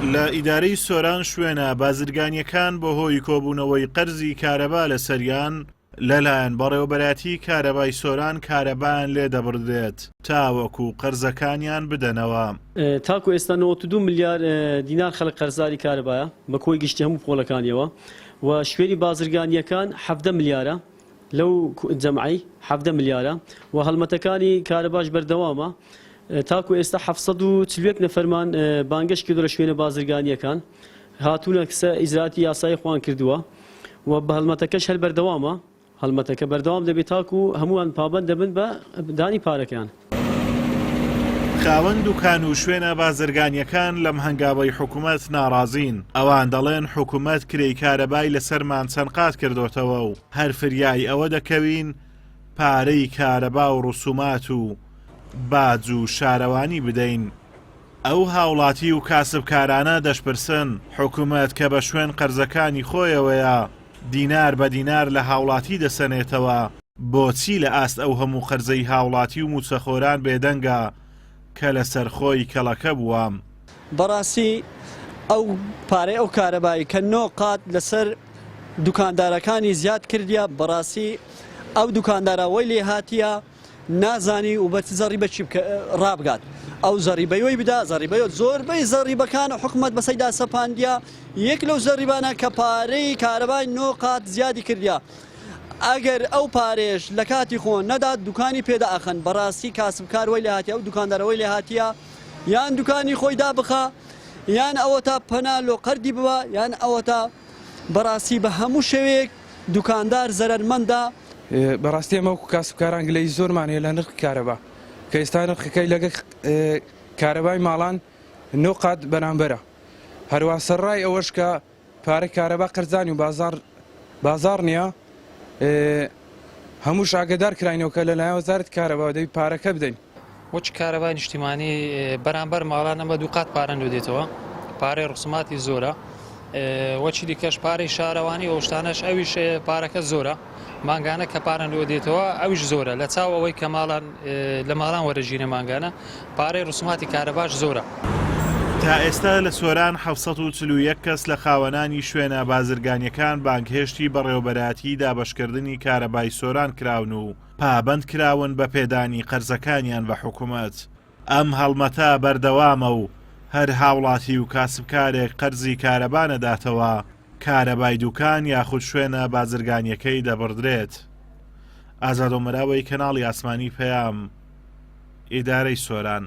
لە ئیدارەی سۆران شوێنە بازرگانیەکان بە هۆی کۆبوونەوەی قەرزی کارەبا لە سەریان لەلایەن بەڕێوەبەراتی کارەبای سۆران کارەبایان لێ دەبڕدرێت تاوەکو قەرزەکانیان بدەنەوە. تاکو ئێستا 92 میلیارد دینار خەڵک قەرزداری کارەبایە بە کۆی گشتی هەموو پۆڵەکانیەوە و شوێنی بازرگانیەکان 17 میلیارە لەو جەمعی 17 میلیارە و هەڵمەتەکانی کارەباش بەردەوامە. تاکو ئێستا 741 نەفەرمان بانگەش کردو لە شوێنە بازرگانیەکان هاتوونە کسە ئیزراتی یاسای خوان کردووە و بە هەڵمەتەکەش هەر بەردەوامە. هەڵمەتەکە بەردەوام دەبێت تاکو هەمووان پابەند دەبن بە دانی پارەکەیان. خاوەن دوکان و شوێنە بازرگانیەکان لەم هەنگاوەی حکوومەت ناڕازین. ئەوان دەڵێن حکوومەت کرێی کارەبای لەسەرمان چەندقات کردوتەوە و هەر فریای ئەوە دەکەوین پارەی کارەبا و ڕوسومات و باج و شارەوانی بدەین. ئەو هاوڵاتی و کاسبکارانە دەشپرسن حکوومەت کە بە شوێن قەرزەکانی خۆیەوەیە دینار بە دینار لە هاوڵاتی دەسەنێتەوە بۆچی لە ئاست ئەو هەموو قەرزەی هاوڵاتی و موچەخۆران بێدەنگە کە لەسەر خۆی کەڵەکە بووە. بەڕاستی ئەو پارەی ئەو کارەبایی کە نۆقات لەسەر دوکاندارەکانی زیاد کردیا بەڕاستی ئەو دوکاندارەوەی لێ هاتیە نازانی و بە زەڕی بەچی ڕابگات ئەو زەریبەیەوەی بدا زەریبەیە زۆربەی زەریبەکان حکوومەت بەسەیدا سەپاندیا یەک لەو زەریبانە کە پارەی کارەبای نۆقات زیادی کردیا ئەگەر ئەو پارێش لە کاتی خۆ نەدات دوکانی پێدا ئەخەن بەڕاستی کاسبکاروەی لە هاتیە ئەو دوکاندارەوەی لێ هاتیە یان دوکانی خۆی دابخە یان ئەوە تا پەنالۆ قەردی بووە یان ئەوە تا بەڕاستی بە هەموو شەوێک دوکاندار زەرمەندە. بەڕاستی ئەمە وەکو کاسبکاران گلەی زۆرمانەیە لە نرخ کارەبا کە ئێستا نرخەکەی لەگەڵ کارەبای ماڵان نۆقات بەرامبەرە. هەروە سەرڕای ئەوەش کە پارەی کارەبا قەرزانی و بازار نییە هەمووش ئاگدار کراینەوە کە لەلایەن وەزارەت کارەبا دەبی پارەکە بدەین. وەچ کارەبای نیشتیمانی بەرامبەر ماڵان ئەمە دوو قات پارەندۆ دێتەوە پارەی ڕوسماتی زۆرە وەچی دیکەش پارەی شارەوانی ئەو شتانەش ئەویش پارەکە زۆرە مانگانە کە پارەندۆ دێتەوە ئەویش زۆرە لە چاو ئەوەی کە لە ماڵان وەرەژینە مانگانە پارەی ڕوسماتی کارەباش زۆرە. تا ئێستا لە سۆران 741 کەس لە خاوەنانی شوێنە بازرگانیەکان بانگهێشتی بەڕێوەبەراتی دابەشکردنی کارەبای سۆران کراون و پابەند کراون بە پێدانی قەرزەکانیان بە حکوومەت. ئەم هەڵمەتە بەردەوامە و هەر هاوڵاتی و کاسبکارێک قەرزی کارەبا نەداتەوە کارەبای دوکان یاخود شوێنە بازرگانیەکەی دەبڕدرێت. ئازاد و مەراوەی کەناڵی ئاسمانی پەیام ئیدارەی سۆران.